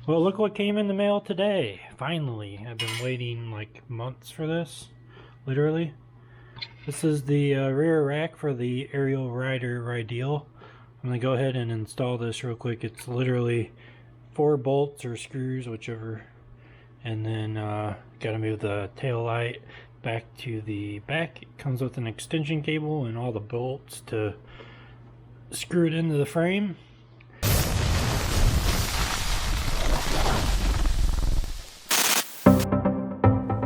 Well, look what came in the mail today. Finally. I've been waiting like months for this. Literally. This is the rear rack for the Ariel Rider Rideal. I'm going to go ahead and install this real quick. It's literally 4 bolts or screws, whichever. And then got to move the tail light back to the back. It comes with an extension cable and all the bolts to screw it into the frame.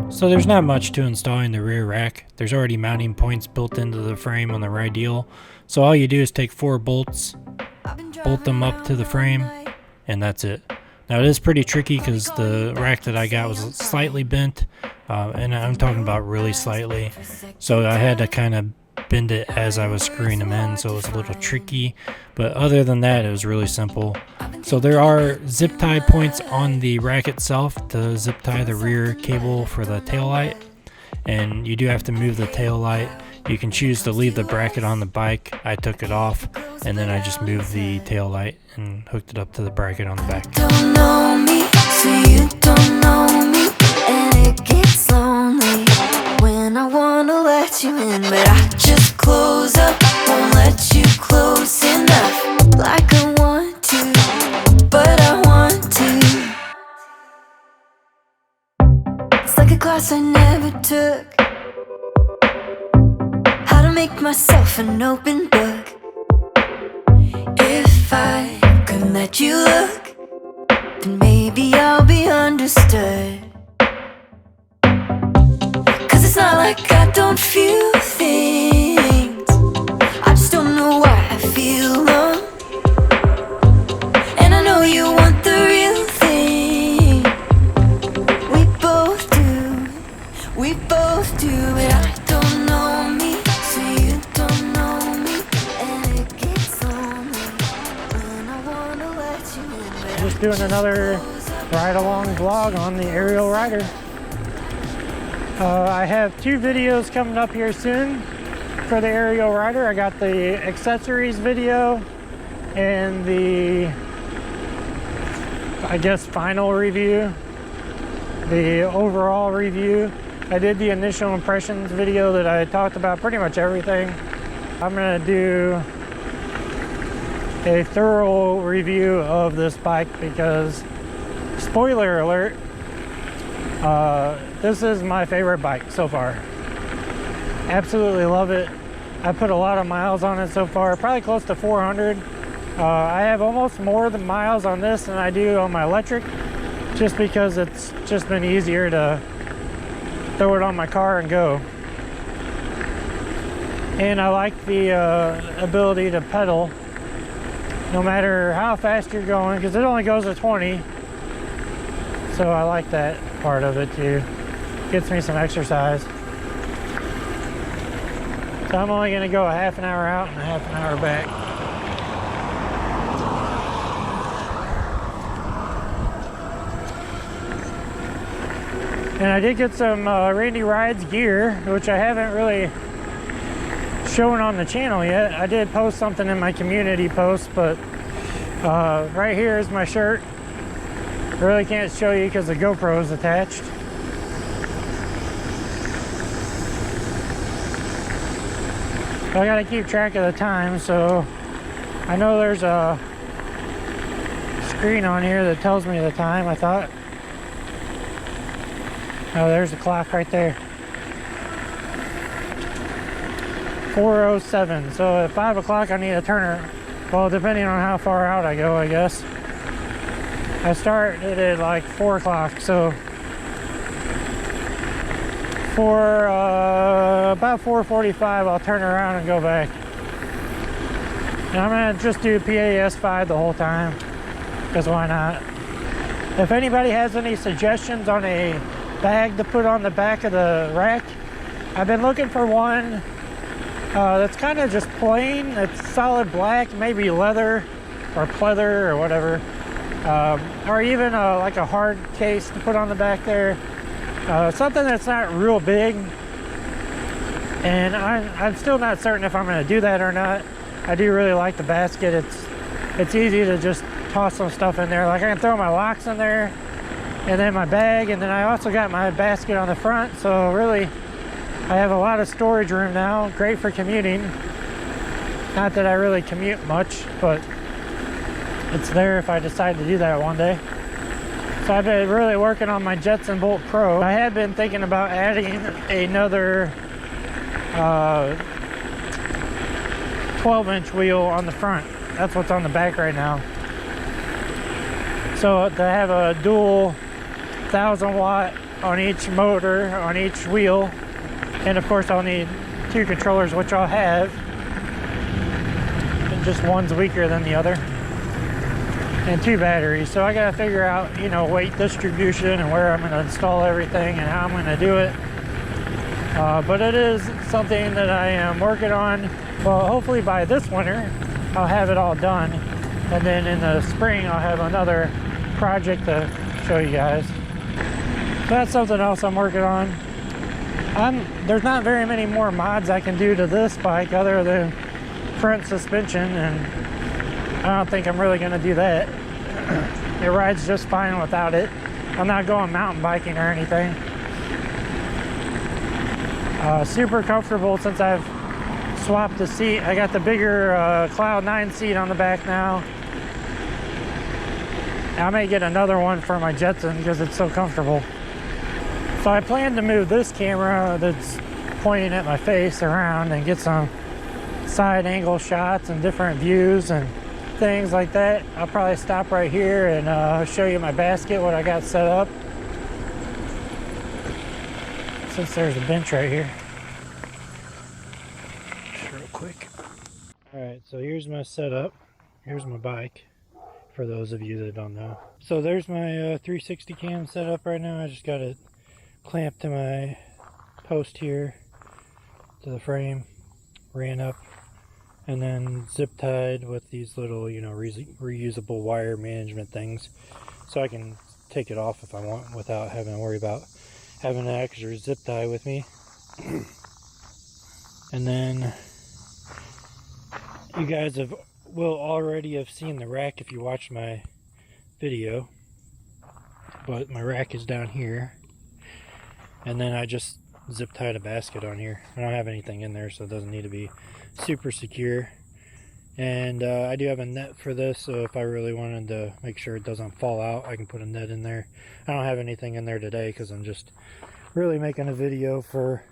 So there's not much to installing the rear rack. There's already mounting points built into the frame on the Rideal. So all you do is take 4 bolts, bolt them up to the frame, and that's it. Now it is pretty tricky because the rack that I got was slightly bent, and I'm talking about really slightly. So I had to kind of bend it as I was screwing them in, so it was a little tricky. But other than that, it was really simple. So there are zip tie points on the rack itself to zip tie the rear cable for the tail light, and you do have to move the tail light. You can choose to leave the bracket on the bike. I took it off, and then I just moved the tail light and hooked it up to the bracket on the back. Don't know me, so you don't know me, and it gets lonely when I wanna let you in, but I just close up, won't let you close enough, like I want to, but I want to. It's like a class I never took, how to make myself an open book. If I could let you look, then maybe I'll be understood. Cause it's not like I don't feel things, I just don't know why I feel them. And I know you want the real thing. We both do, but I don't know me, so you don't know me, and it gets lonely when I wanna let you in, but Just doing another ride along vlog on the Ariel Rider. I have 2 videos coming up here soon for the Ariel Rider. I got the accessories video and the, I guess, final review, the overall review. I did the initial impressions video that I talked about pretty much everything. I'm gonna do a thorough review of this bike because, spoiler alert, this is my favorite bike so far. Absolutely love it. I put a lot of miles on it so far, probably close to 400. I have almost more than miles on this than I do on my electric, just because it's just been easier to throw it on my car and go. And I like the ability to pedal no matter how fast you're going, because it only goes to 20. So I like that part of it too. Gets me some exercise. So I'm only gonna go a half an hour out and a half an hour back. And I did get some Randy Rides gear, which I haven't really shown on the channel yet. I did post something in my community post, but right here is my shirt. Really can't show you because the GoPro is attached. I gotta keep track of the time, so I know there's a screen on here that tells me the time, I thought. Oh, there's the clock right there. 4:07, so at 5 o'clock I need a turner. Well, depending on how far out I go, I guess. I started at like 4 o'clock, so for about 4:45 I'll turn around and go back. And I'm gonna just do PAS5 the whole time, because why not? If anybody has any suggestions on a bag to put on the back of the rack, I've been looking for one that's kind of just plain. It's solid black, maybe leather or pleather or whatever, or even like a hard case to put on the back there. Something that's not real big, and I'm still not certain if I'm going to do that or not. I do really like the basket. It's easy to just toss some stuff in there. Like I can throw my locks in there, and then my bag, and then I also got my basket on the front. So really, I have a lot of storage room now. Great for commuting. Not that I really commute much, but it's there if I decide to do that one day. So I've been really working on my Jetson Bolt Pro. I had been thinking about adding another 12-inch wheel on the front. That's what's on the back right now. So to have a dual 1,000-watt on each motor, on each wheel, and of course I'll need 2 controllers, which I'll have, and just one's weaker than the other, and 2 batteries. So I gotta figure out, you know, weight distribution and where I'm gonna install everything and how I'm gonna do it. But it is something that I am working on. Well, hopefully by this winter I'll have it all done, and then in the spring I'll have another project to show you guys. So that's something else I'm working on. There's not very many more mods I can do to this bike other than front suspension, and I don't think I'm really going to do that. It rides just fine without it. I'm not going mountain biking or anything. Super comfortable since I've swapped the seat. I got the bigger Cloud 9 seat on the back now. I may get another one for my Jetson because it's so comfortable. So I plan to move this camera that's pointing at my face around and get some side angle shots and different views and things like that. I'll probably stop right here and show you my basket, what I got set up. Since there's a bench right here. Just real quick. Alright, so here's my setup. Here's my bike, for those of you that don't know. So there's my 360 cam set up right now. I just got it clamped to my post here, to the frame, ran up, and then zip tied with these little, you know, reusable wire management things, so I can take it off if I want without having to worry about having an extra zip tie with me. And then you guys will already have seen the rack if you watched my video, but my rack is down here, and then I just zip tied a basket on here. I don't have anything in there, so it doesn't need to be super secure. And I do have a net for this, so if I really wanted to make sure it doesn't fall out, I can put a net in there. I don't have anything in there today because I'm just really making a video for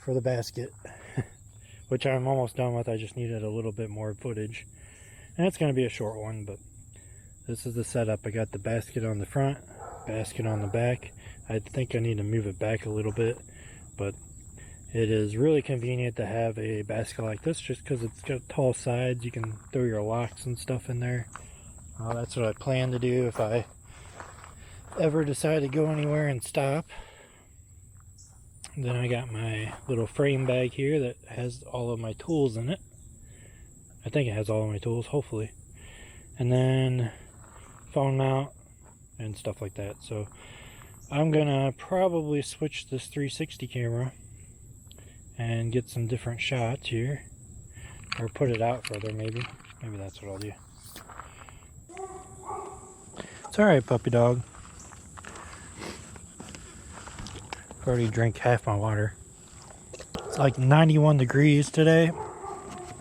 the basket, which I'm almost done with. I just needed a little bit more footage, and it's going to be a short one, but this is the setup. I got the basket on the front, basket on the back. I think I need to move it back a little bit, but it is really convenient to have a basket like this just because it's got tall sides. You can throw your locks and stuff in there. That's what I plan to do if I ever decide to go anywhere and stop. Then I got my little frame bag here that has all of my tools in it. I think it has all of my tools, hopefully. And then phone mount and stuff like that. So I'm gonna probably switch this 360 camera and get some different shots here, or put it out further. Maybe that's what I'll do. It's all right, puppy dog. I've already drank half my water. It's like 91 degrees today,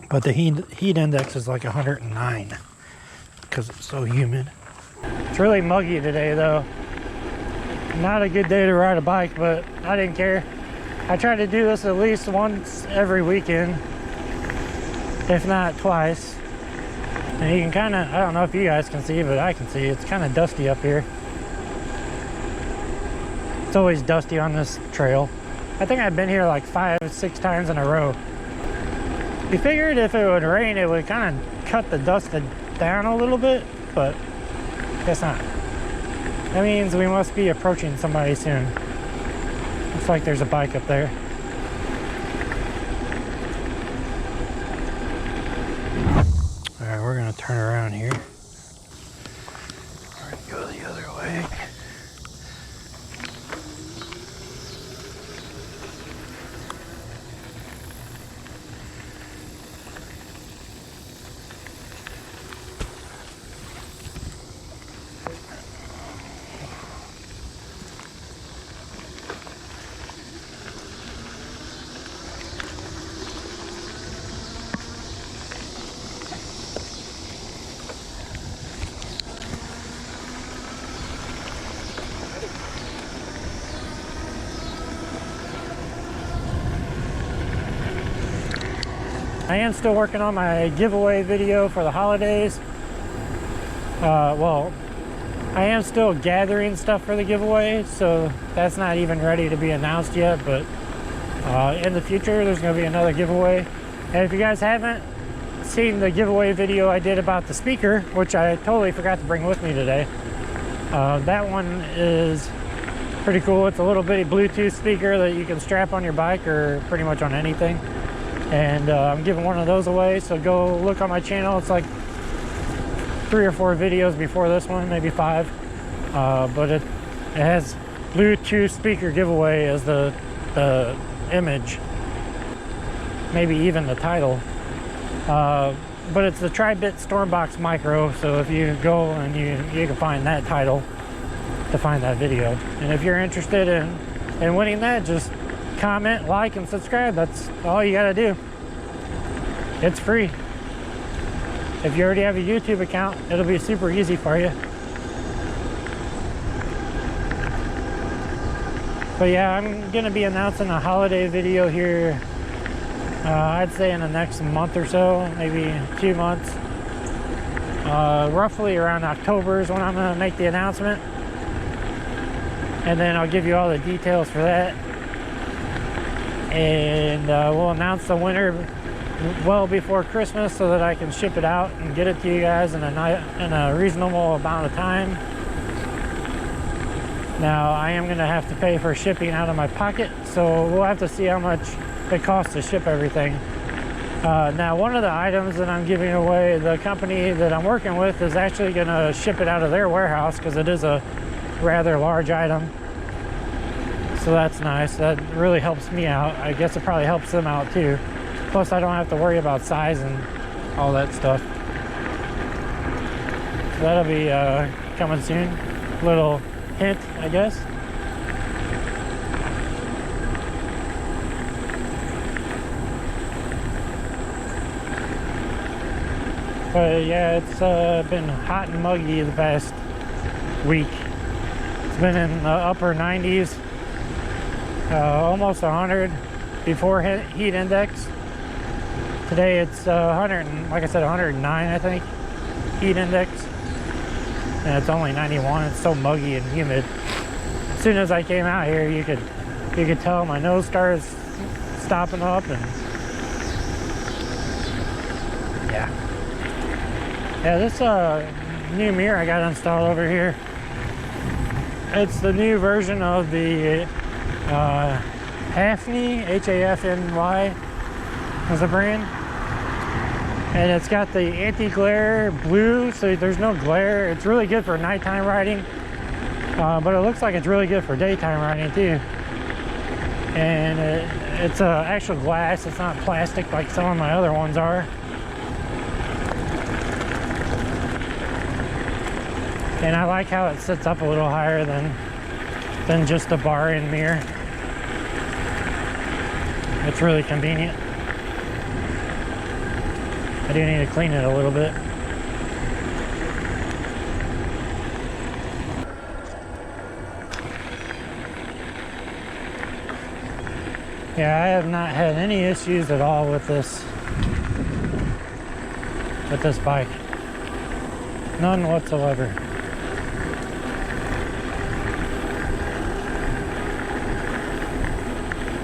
but the heat index is like 109 because it's so humid. It's really muggy today though. Not a good day to ride a bike, but I didn't care. I try to do this at least once every weekend, if not twice. And you can kind of, I don't know if you guys can see, but I can see it's kind of dusty up here. It's always dusty on this trail. I think I've been here like 5-6 times in a row. You figured if it would rain, it would kind of cut the dust down a little bit, but guess not. That means we must be approaching somebody soon. Looks like there's a bike up there. Alright, we're gonna turn around here. We're gonna go the other way. I am still working on my giveaway video for the holidays. Well, I am still gathering stuff for the giveaway, so that's not even ready to be announced yet, but in the future there's going to be another giveaway. And if you guys haven't seen the giveaway video I did about the speaker, which I totally forgot to bring with me today, that one is pretty cool. It's a little bitty Bluetooth speaker that you can strap on your bike or pretty much on anything. And I'm giving one of those away, so go look on my channel. It's like 3 or 4 videos before this one, maybe 5. But it has Bluetooth speaker giveaway as the image, maybe even the title. But it's the Tri-Bit Stormbox Micro, so if you go and you can find that title to find that video. And if you're interested in winning that, just comment, like, and subscribe. That's all you gotta do. It's free. If you already have a YouTube account, it'll be super easy for you. But yeah, I'm gonna be announcing a holiday video here, I'd say in the next month or so, maybe 2 months. Roughly around October is when I'm gonna make the announcement. And then I'll give you all the details for that. And we'll announce the winner well before Christmas so that I can ship it out and get it to you guys in a reasonable amount of time. Now I am going to have to pay for shipping out of my pocket, so we'll have to see how much it costs to ship everything. Now one of the items that I'm giving away, the company that I'm working with is actually going to ship it out of their warehouse because it is a rather large item. So that's nice. That really helps me out. I guess it probably helps them out too. Plus I don't have to worry about size and all that stuff. So that'll be coming soon. Little hint, I guess. But yeah, it's been hot and muggy the past week. It's been in the upper 90s, almost 100 before heat index. Today it's 100, like I said, 109, I think, heat index. And it's only 91. It's so muggy and humid. As soon as I came out here, you could tell my nose started stopping up, and yeah, this new mirror I got installed over here. It's the new version of the Hafny, Hafny is the brand. And it's got the anti-glare blue, so there's no glare. It's really good for nighttime riding, but it looks like it's really good for daytime riding too. And it's actual glass, it's not plastic like some of my other ones are. And I like how it sits up a little higher than just a bar-in mirror. It's really convenient. I do need to clean it a little bit. Yeah, I have not had any issues at all with this bike. None whatsoever.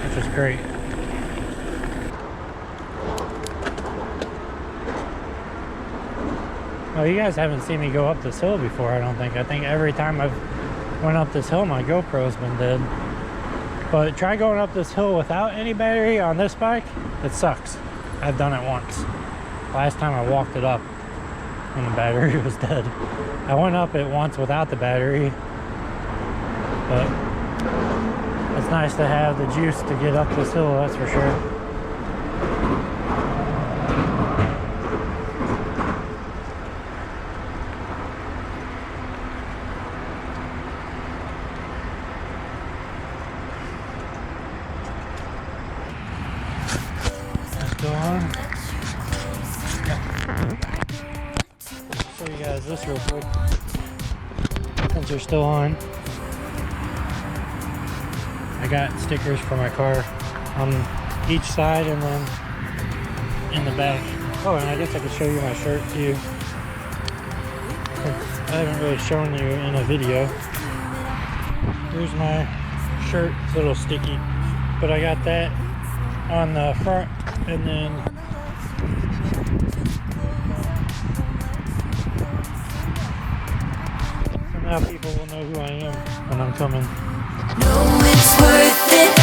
Which is great. Well, you guys haven't seen me go up this hill before, I don't think. I think every time I've went up this hill, my GoPro's been dead. But try going up this hill without any battery on this bike. It sucks. I've done it once. Last time I walked it up when the battery was dead. I went up it once without the battery. But it's nice to have the juice to get up this hill, that's for sure. Show you guys this real quick since you're still on. I got stickers for my car on each side and then in the back. Oh, and I guess I could show you my shirt too. I haven't really shown you in a video. Here's my shirt. It's a little sticky, but I got that on the front, and then so now people will know who I am when I'm coming. No, it's worth it.